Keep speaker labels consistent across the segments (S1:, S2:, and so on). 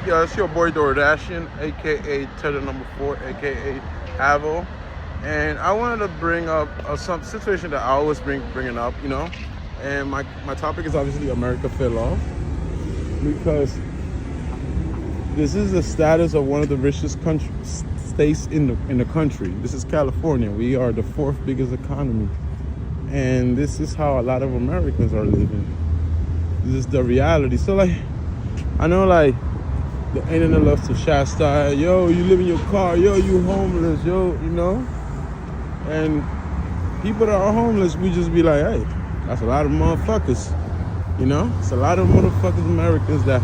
S1: Yeah, it's your boy DoorDashian, aka Tether number 4, aka Avo. And I wanted to bring up some situation that I always bringing up, you know. And my topic is obviously America fell off because this is the status of one of the richest states in the country. This is California. We are the fourth biggest economy, and this is how a lot of Americans are living. This is the reality. So like, I know like the internet loves to chastise, yo, you live in your car, yo, you homeless, yo, you know. And people that are homeless, we just be like, hey, that's a lot of motherfuckers, you know. It's a lot of motherfuckers Americans that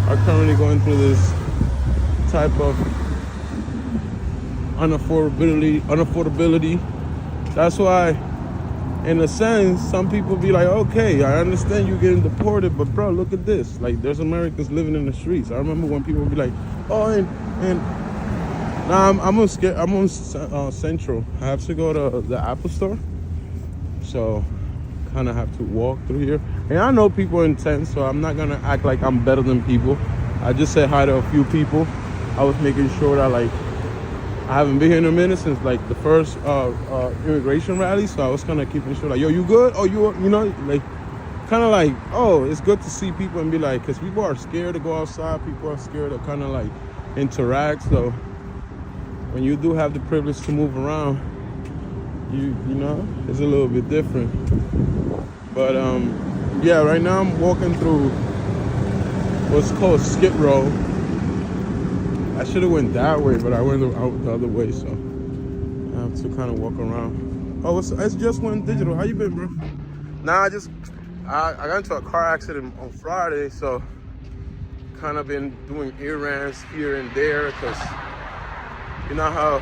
S1: are currently going through this type of unaffordability. That's why, in a sense, some people be like, okay, I understand you getting deported, but bro, look at this. Like, there's Americans living in the streets. I remember when people would be like, oh, and now I'm on Central. I have to go to the Apple Store, so kind of have to walk through here. And I know people are intense, so I'm not gonna act like I'm better than people. I just said hi to a few people. I was making sure that like I haven't been here in a minute since like the first immigration rally, so I was kind of keeping sure like, yo, you good? Oh, you know, like kind of like, oh, it's good to see people and be like, because people are scared to go outside. People are scared to kind of like interact. So when you do have the privilege to move around, you know, it's a little bit different. But yeah, right now I'm walking through what's called Skid Row. I should have went that way, but I went out the other way, so I have to kind of walk around. Oh, it's just went digital. How you been, bro? Nah, I got into a car accident on Friday, so kind of been doing errands here and there, because you know how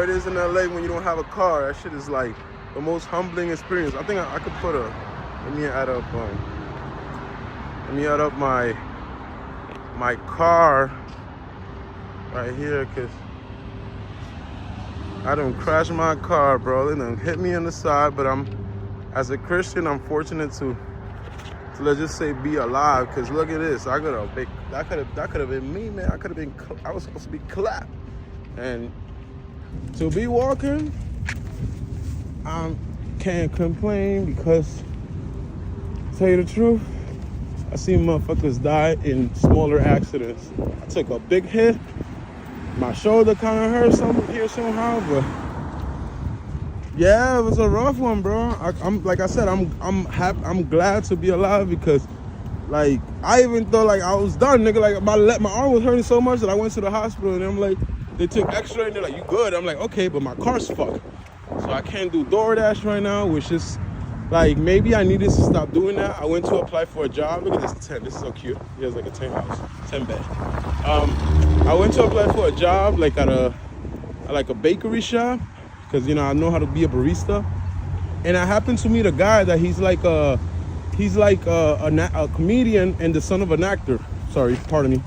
S1: it is in LA when you don't have a car. That shit is like the most humbling experience. I think I could put let me add up my car right here, because I done crashed my car, bro. They done hit me on the side, but as a Christian, I'm fortunate to let's just say be alive, because look at this. That could have been me, man. I was supposed to be clapped. And to be walking, I can't complain, because to tell you the truth, I seen motherfuckers die in smaller accidents. I took a big hit. My shoulder kind of hurt here somehow, but yeah, it was a rough one, bro. I'm like I said, I'm happy. I'm glad to be alive, because like I even thought like I was done, nigga. Like my arm was hurting so much that I went to the hospital, and I'm like, they took X-ray and they're like, you good? I'm like, okay, but my car's fucked, so I can't do DoorDash right now, which is like, maybe I needed to stop doing that. I went to apply for a job. Look at this tent. This is so cute. He has like a 10 bed. I went to apply for a job like at a bakery shop, because you know I know how to be a barista. And I happened to meet a guy that he's like a comedian and the son of an actor. Sorry, pardon me.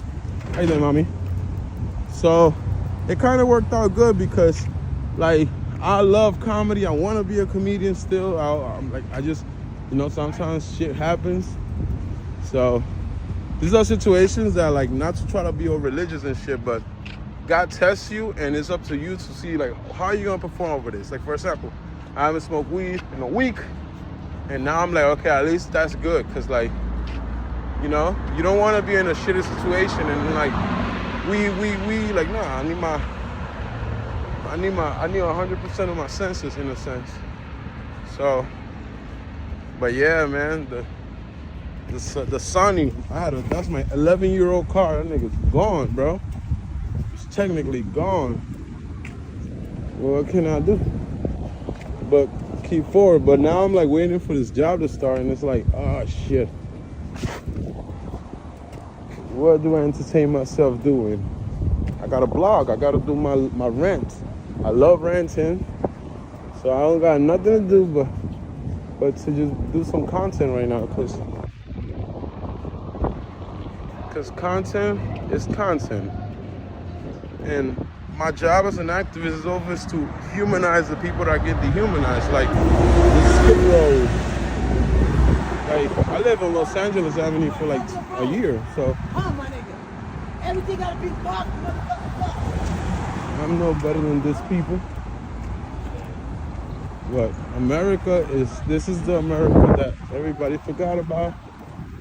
S1: How you doing, mommy? So it kind of worked out good, because like I love comedy. I want to be a comedian still. I just, you know, sometimes shit happens. So these are situations that, like, not to try to be all religious and shit, but God tests you, and it's up to you to see, like, how are you going to perform over this? Like, for example, I haven't smoked weed in a week, and now I'm like, okay, at least that's good, because, like, you know, you don't want to be in a shitty situation, and, like, like, nah, I need 100% of my senses, in a sense. So, but yeah, man, the Sunny, that's my 11-year-old car. That nigga's gone, bro. It's technically gone. Well, what can I do but keep forward? But now I'm like waiting for this job to start, and it's like, oh shit, what do I entertain myself doing? I got a blog. I got to do my rant. I love ranting, so I don't got nothing to do but to just do some content right now, because content is content. And my job as an activist is always to humanize the people that get dehumanized, like the Skid Row. Like, I live on Los Angeles Avenue for like a year, so
S2: Everything got a big box, motherfucker.
S1: I'm no better than this people. But this is the America that everybody forgot about.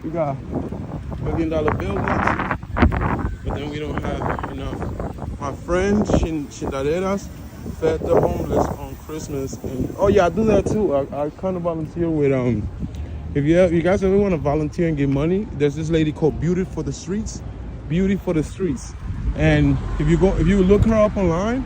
S1: We got $1 million buildings, but then we don't have enough. My friend Chindaderas fed the homeless on Christmas, and oh yeah, I do that too. I kind of volunteer with if you guys ever want to volunteer and give money, there's this lady called Beauty for the Streets, and if you look her up online,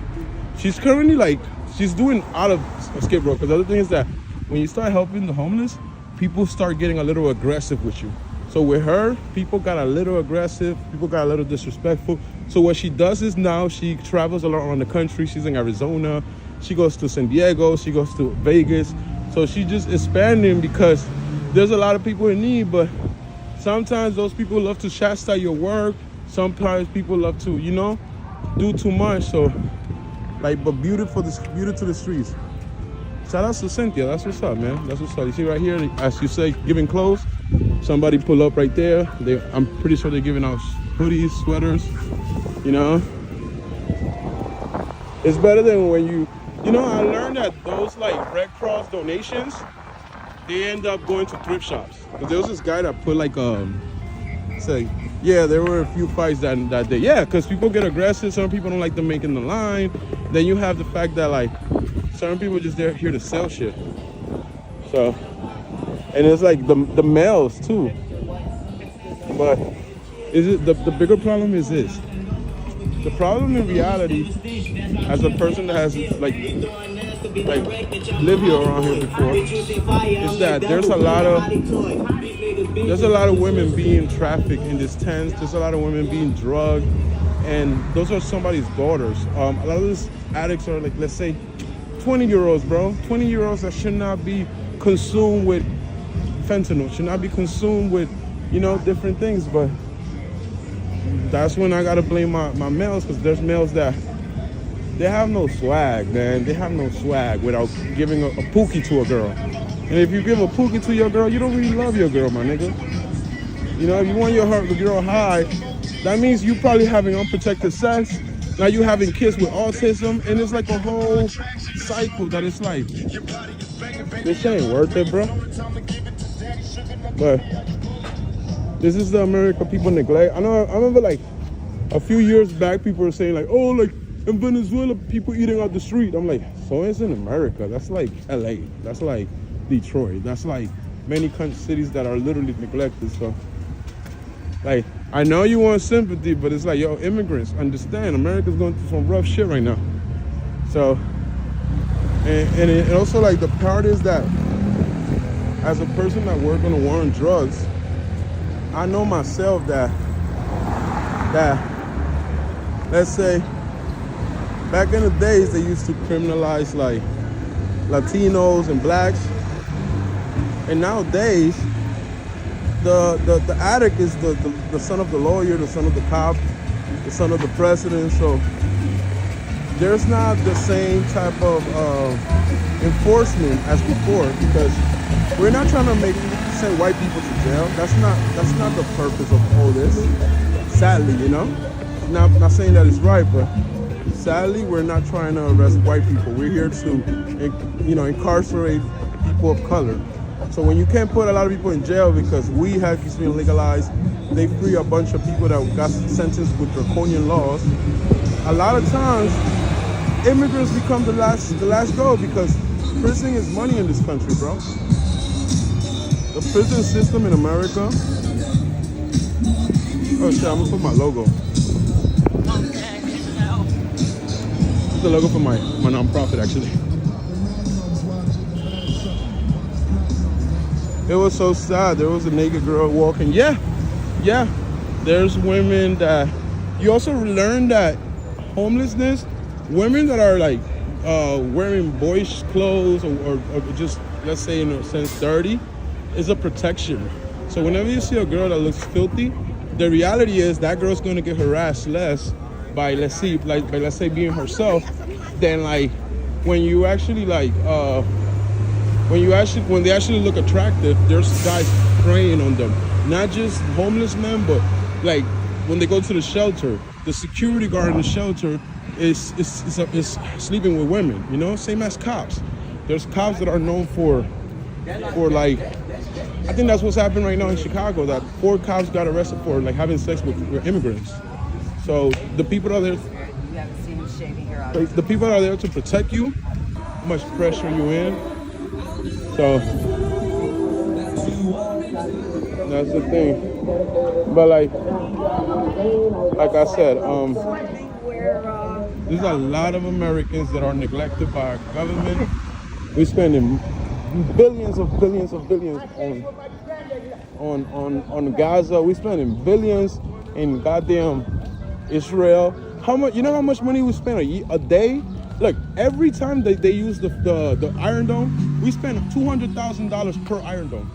S1: she's currently she's doing out of Skid Row, because the other thing is that when you start helping the homeless, people start getting a little aggressive with you. So with her, people got a little aggressive, people got a little disrespectful. So what she does is now she travels around the country. She's in Arizona, she goes to San Diego, she goes to Vegas. So she's just expanding, because there's a lot of people in need, but sometimes those people love to chastise your work. Sometimes people love to, do too much. So but beauty to the streets. Shout out to Cynthia. That's what's up, man. That's what's up. You see right here, as you say, giving clothes. Somebody pull up right there. I'm pretty sure they're giving out hoodies, sweaters. It's better than when I learned that those Red Cross donations, they end up going to thrift shops. Because there was this guy that put there were a few fights that day. Yeah, because people get aggressive. Some people don't like them making the line. Then you have the fact that certain people just here to sell shit. So, and it's the males too. But the bigger problem is this? The problem in reality, as a person that has lived here around here before, is that there's a lot of women being trafficked in these tents. There's a lot of women being drugged, and those are somebody's daughters. A lot of these addicts are let's say 20-year-olds, bro. 20-year-olds that should not be consumed with fentanyl, should not be consumed with different things. But that's when I gotta blame my males, because there's males that they have no swag, man. They have no swag without giving a pookie to a girl. And if you give a pookie to your girl, you don't really love your girl, my nigga. If you want your girl high, that means you probably having unprotected sex. Now you having kids with autism, and it's a whole cycle that it's this shit ain't worth it, bro. But this is the America people neglect. I remember a few years back, people were saying in Venezuela, people eating out the street. I'm so it's in America. That's LA. That's Detroit. That's many cities that are literally neglected. So I know you want sympathy, but it's yo, immigrants, understand, America's going through some rough shit right now. So, and also the part is that as a person that worked on the war on drugs, I know myself that let's say back in the days they used to criminalize Latinos and blacks, and nowadays the addict is the son of the lawyer, the son of the cop, the son of the president. So there's not the same type of enforcement as before, because we're not trying to send white people to jail. That's not the purpose of all this. Sadly, not saying that it's right, but sadly we're not trying to arrest white people. We're here to incarcerate people of color. So when you can't put a lot of people in jail because weed has been legalized, they free a bunch of people that got sentenced with draconian laws. A lot of times, immigrants become the last go, because prison is money in this country, bro. The prison system in America. Oh shit, I'm gonna put my logo. It's the logo for my nonprofit, actually. It was so sad. There was a naked girl walking. Yeah. There's women that you also learn that homelessness, women that are wearing boyish clothes or just, let's say in a sense, dirty, is a protection. So whenever you see a girl that looks filthy, the reality is that girl's gonna get harassed less by let's say being herself than when you actually when they actually look attractive, there's guys preying on them. Not just homeless men, but when they go to the shelter, the security guard in the shelter is sleeping with women. You know, same as cops. There's cops that are known for like, I think that's what's happening right now in Chicago. That 4 cops got arrested for like having sex with immigrants. So the people are there.
S3: You haven't seen him shaving here.
S1: The people are there to protect you. How much pressure you in? So that's the thing. But like I said, there's a lot of Americans that are neglected by our government. We're spending billions on Gaza. We're spending billions in goddamn Israel. How much? You know how much money we spend a day? Look, every time they use the Iron Dome, we spend $200,000 per Iron Dome.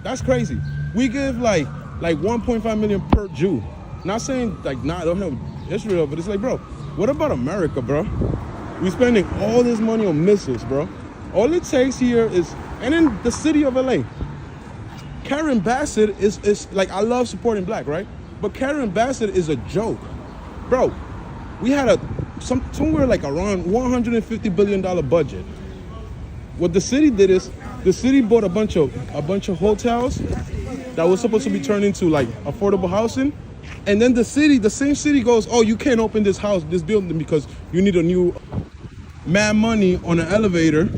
S1: That's crazy. We give like 1.5 million per Jew. Not saying like don't help Israel, but it's like, bro, what about America, bro? We spending all this money on missiles, bro. All it takes here is, and in the city of LA, Karen Bassett is like, I love supporting black, right? But Karen Bassett is a joke, bro. We had somewhere like around $150 billion budget. What the city did is, the city bought a bunch of hotels that was supposed to be turned into like affordable housing, and then the same city goes, oh, you can't open this building because you need a new mad money on an elevator,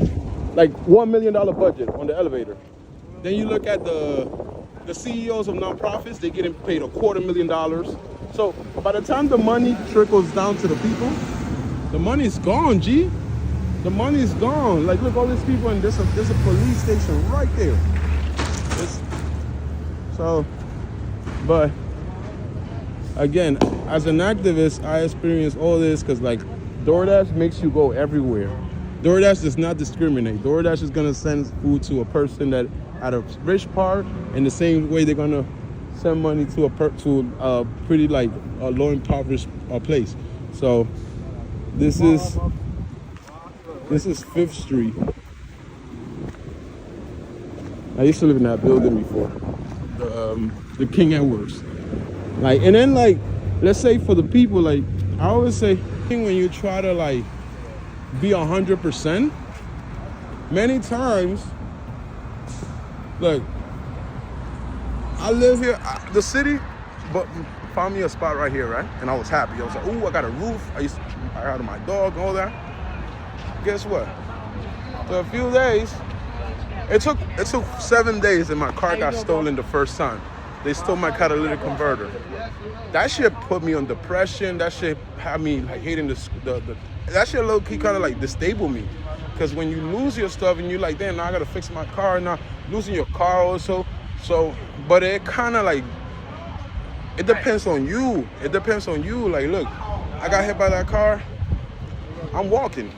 S1: like $1 million budget on the elevator. Then you look at the CEOs of nonprofits, they getting paid $250,000. So by the time the money trickles down to the people, the money's gone, G. The money's gone. Like, look, all these people, and there's a police station right there. But again, as an activist, I experience all this because like DoorDash makes you go everywhere. DoorDash does not discriminate. DoorDash is gonna send food to a person that at a rich part, in the same way they're gonna send money to a pretty like a low impoverished place. So this is 5th Street. I used to live in that building before, the King Edwards. Like, and then like, let's say for the people, like I always say, when you try to like be 100%, many times, look, I live here, the city, but found me a spot right here, right? And I was happy. I was like, ooh, I got a roof. I had my dog and all that. Guess what? For a few days, it took 7 days, and my car got stolen the first time. They stole my catalytic converter. That shit put me on depression. That shit had me like hating that shit low-key kind of like destabilized me. Because when you lose your stuff and you're like, damn, now I gotta fix my car, now losing your car also. So, but it kind of like, it depends on you. It depends on you. Like, look, I got hit by that car, I'm walking.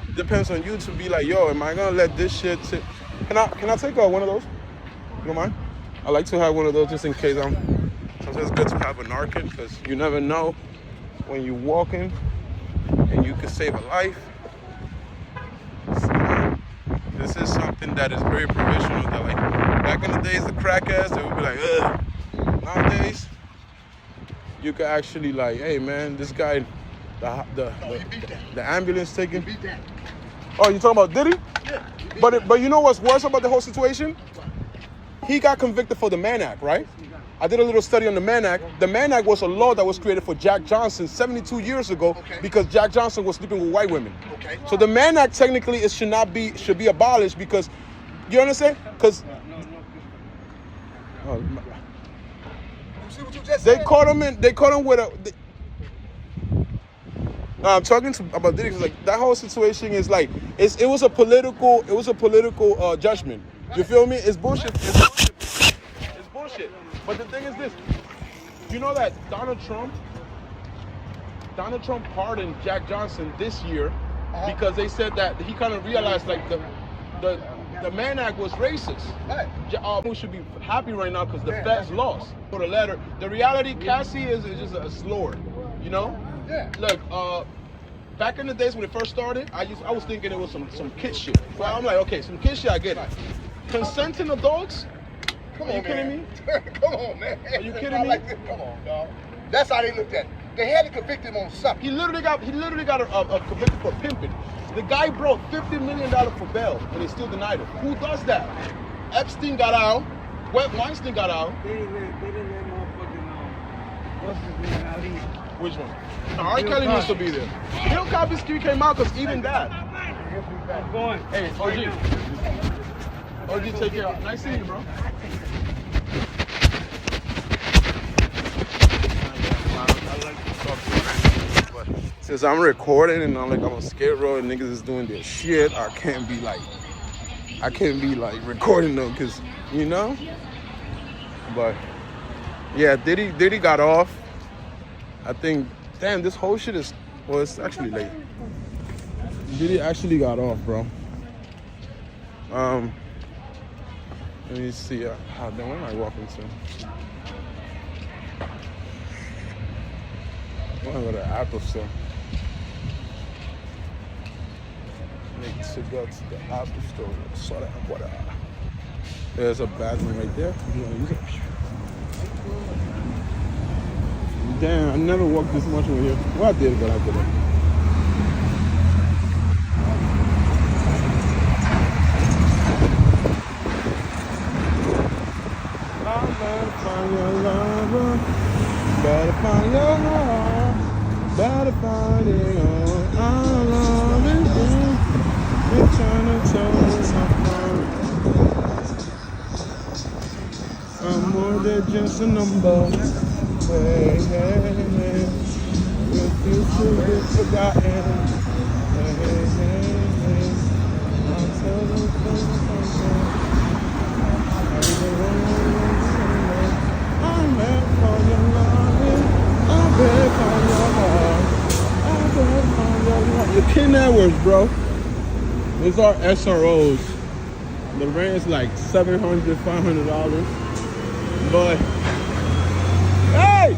S1: It depends on you to be like, yo, am I gonna let this shit sit? Can I take one of those? You don't mind? I like to have one of those just in case. Sometimes it's good to have a Narcan because you never know when you're walking and you can save a life. So, this is something that is very provisional. That like back in the days, the crackheads, they would be like, ugh. Nowadays, you can actually like, hey man, this guy, the ambulance taking. Oh, you talking about Diddy? Yeah. But you know what's worse about the whole situation? He got convicted for the Mann Act, right? I did a little study on the Mann Act. The Mann Act was a law that was created for Jack Johnson 72 years ago because Jack Johnson was sleeping with white women. Okay. So the Mann Act technically should be abolished because, you understand? Because they caught him with a. I'm talking about Diddy because like that whole situation is like it was a political judgment. You feel me? It's bullshit. It's bullshit. But the thing is this: you know that Donald Trump pardoned Jack Johnson this year because they said that he kind of realized like the Mann Act was racist. We should be happy right now because the feds lost. For the letter, the reality, Cassie is just a slur, you know. Yeah. Look, back in the days when it first started, I was thinking it was some kid shit. Well, I'm like, okay, some kid shit, I get it. Consenting adults,
S2: Come
S1: Are you
S2: on,
S1: kidding
S2: man.
S1: me?
S2: Come on, man.
S1: Are you kidding
S2: Not
S1: me?
S2: like this. Come on, dog. That's how they looked at it. They had to convict him on something.
S1: He literally got a convicted for pimping. The guy broke $50 million for bail, and they still denied it. Who does that? Epstein got out. Weinstein got out.
S4: They didn't let motherfucking, what's his name out here?
S1: Which one? No, R. Kelly needs to be there. Bill Cosby came out because even that.
S4: I'm going.
S1: Hey, OG. OG, take care. Nice seeing you, bro. Since I'm recording and I'm on Skid Row and niggas is doing their shit, I can't be like recording them because, you know? But yeah, Diddy got off. I think, damn, this whole shit is, well, it's actually late. Diddy actually got off, bro. Let me see, where am I walking to? I want to go to the Apple store. Need to go to the Apple store. Sort of what? There's a bathroom right there. You want to use it? Damn, I never walked this much over here. Well, I did, but I didn't. Better find your lover. Better find your heart. Better find it all. Our love is good. We're trying to tell us apart. I'm more than just a number. Hey, hey, hey. Refuse to be forgotten. Hey, hey, hey. I'll tell them things I'm back for your loving. I'm back for your heart. I'm back for your love. The King Edwards, bro. These are SROs. The rent is like $700, $500. But hey,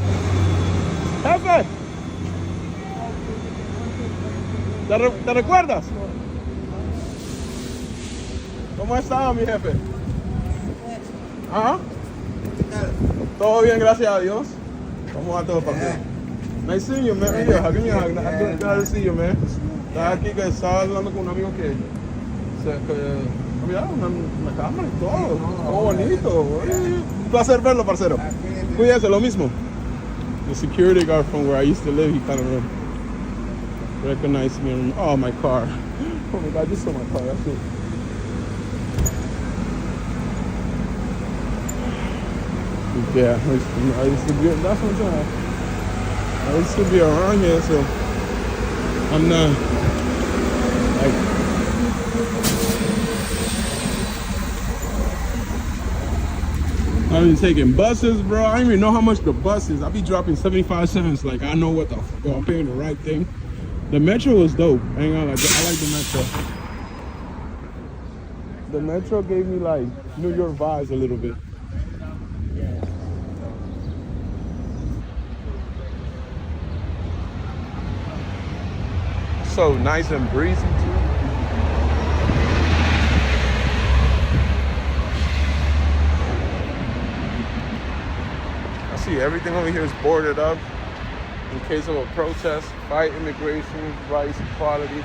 S1: jefe, ¿te recuerdas? ¿Cómo estaba mi jefe? ¿Ah? Todo bien, gracias a Dios. ¿Cómo va todo, papi? Nice seeing you, man. Yeah, how can you hug? Glad to see you, man. Estaba aquí que estaba hablando con un amigo que mira, una cámara y todo. Todo bonito. Un placer verlo, parcero. Cuídese, lo mismo. The security guard from where I used to live, he kind of recognized me. Oh, my car. Oh my God, just saw my car. That's it. Yeah, I used to be, that's what I'm saying. I used to be around here, so I'm not, like, I've been taking buses, bro. I don't even know how much the bus is. I'll be dropping 75 cents. Like, I know what the fuck, I'm paying the right thing. The metro was dope. I ain't gonna lie, I like the metro. The metro gave me, like, New York vibes a little bit. So nice and breezy too. I see everything over here is boarded up in case of a protest. Fight immigration, rights, equality.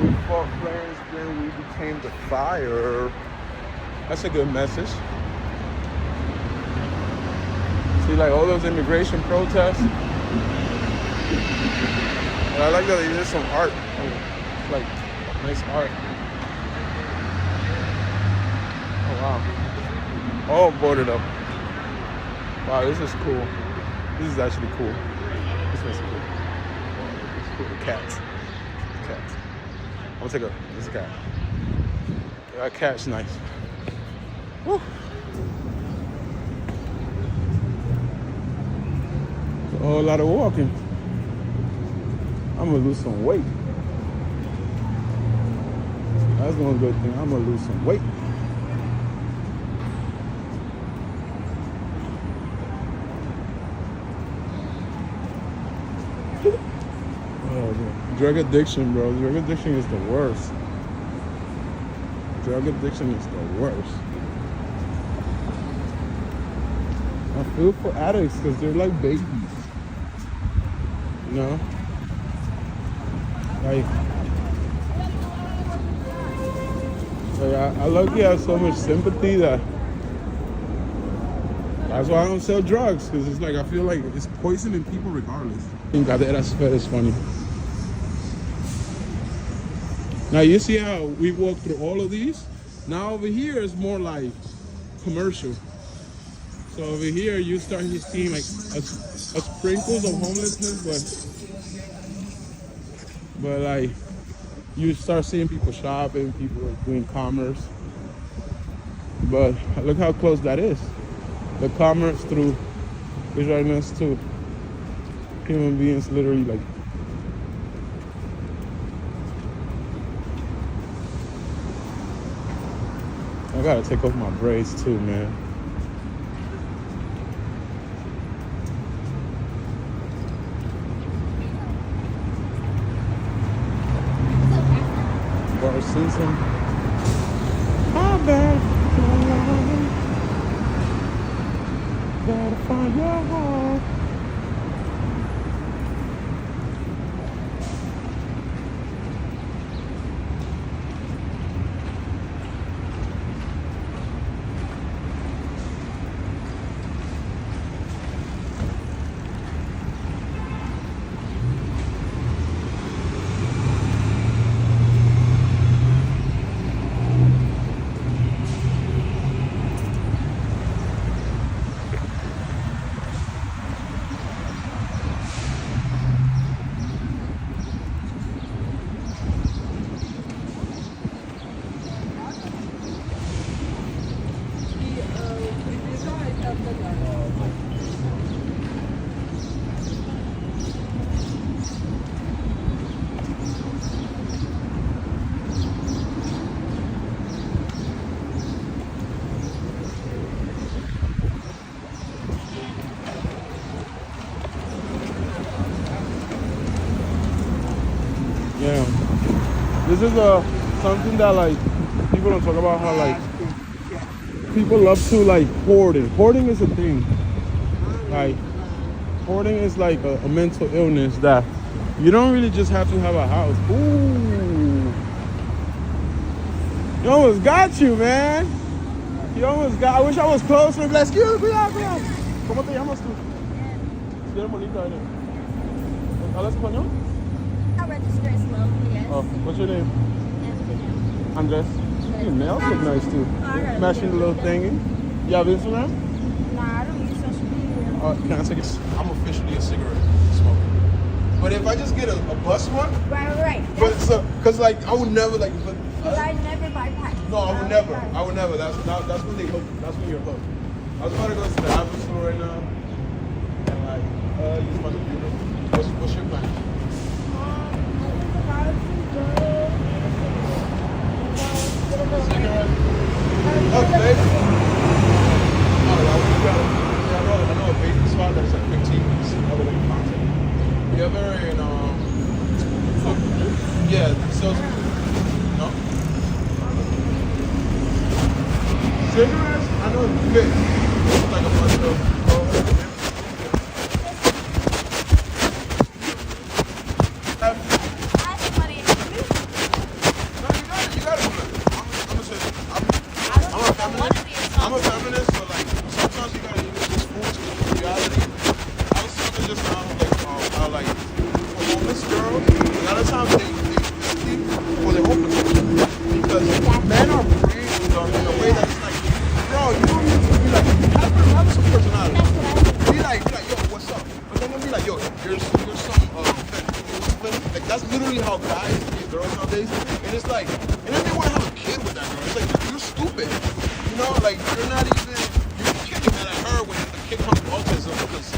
S1: We fought flames, then we became the fire. That's a good message. See, like all those immigration protests. And I like that they did some art. Like, nice art. Oh, wow. All boarded up. Wow, this is cool. This is actually cool. This one's cool. It's cool. The cats. The cats. I'm gonna take a, this is a cat. That cat's nice. Woo. It's a whole lot of walking. I'm gonna lose some weight. That's one good thing. I'm gonna lose some weight. Oh, drug addiction, bro. Drug addiction is the worst. Drug addiction is the worst. Food for addicts because they're like babies. You know? I luckily have so much sympathy that that's why I don't sell drugs, because it's like I feel like it's poisoning people regardless. That's funny. Now you see how we walk through all of these? Now over here is more like commercial. So over here you start to see like a sprinkles of homelessness, but like you start seeing people shopping, people doing commerce. But look how close that is. The commerce through is right next to human beings, literally like. I gotta take off my braids too, man. Bar season. My bad. Gotta find your heart. Yeah, this is something that like people don't talk about, how like people love to like hoarding. Hoarding is a thing. Like hoarding is like a mental illness that you don't really just have to have a house. Ooh, you almost got you, man. You almost got. I wish I was closer. Excuse me, cuidado. ¿Cómo te llamas tú? Bien bonita eres. ¿Hablas español?
S5: I register as Lowkey, yes.
S1: Oh, what's your name? Andres. Your nails look nice too. Matching the little thingy. You have Instagram?
S5: Nah, I don't use social media.
S1: Can I take it? I'm officially a cigarette smoker. But if I just get a bus one,
S5: Right.
S1: but so, cause like I would never like. But,
S5: Because I never buy packs.
S1: no, I would never. I would never. That's when they hook. That's when you're hooked. I was about to go to the Apple store right now and like use my computer. What's your plan? Cigarette. Oh, baby. Oh, I know a baby spot that's like 15 minutes other than content. You ever in yeah, so no? Cigarettes? I know it's big. It's like a bunch of I'm a feminist, but like sometimes you gotta use this food to look at reality. I was talking just now how like for homeless girls, a lot of times they sleep for their homeless because men are raised in a way that's like, bro, you don't need to be like have some personality. Be like, yo, what's up? But then they'll be like, yo, here's some like that's literally how guys treat girls nowadays. And it's like, and then they want to have a kid with that girl. It's like you're stupid. You know, like you're not even, you're getting mad at her when the kid comes with autism because